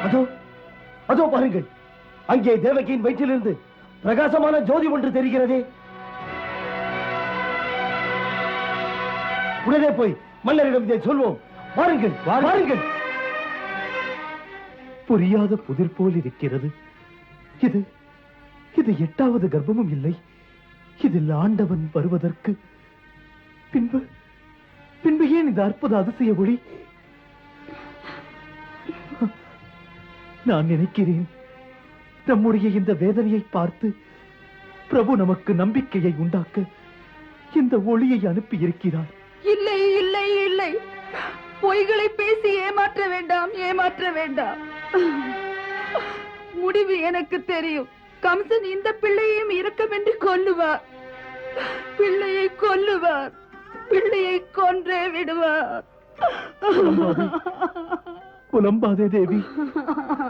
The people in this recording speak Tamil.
அதோ அதோ பாருங்கள், அங்கே தேவகியின் வயிற்றிலிருந்து பிரகாசமான ஜோதி ஒன்று தெரிகிறதே. உடனே போய் மன்னரிடம் இதை சொல்வோம். வாருங்கள் வாருங்கள். புரியாத புதிர் போல் இருக்கிறது. இது இது 8வது கர்ப்பமும் இல்லை. இதில் ஆண்டவன் வருவதற்கு பின்பு பின்பு ஏன் இந்த அற்புத அதிசய ஒளி? நான் நினைக்கிறேன், நம்முடைய இந்த வேதனையை பார்த்து பிரபு நமக்கு நம்பிக்கையை உண்டாக்க இந்த ஒளியை அனுப்பி இருக்கிறார். இல்லை இல்லை இல்லை, பொய்களை பேசி ஏமாற்ற வேண்டாம், ஏமாற்ற வேண்டாம். முடிவு எனக்கு தெரியும். கம்சன் இந்த பிள்ளையையும் இரக்கமின்றி கொல்லுவார். பிள்ளையை கொல்லுவார், பிள்ளையை கொன்றே விடுவார். புலம்பாதே தேவி,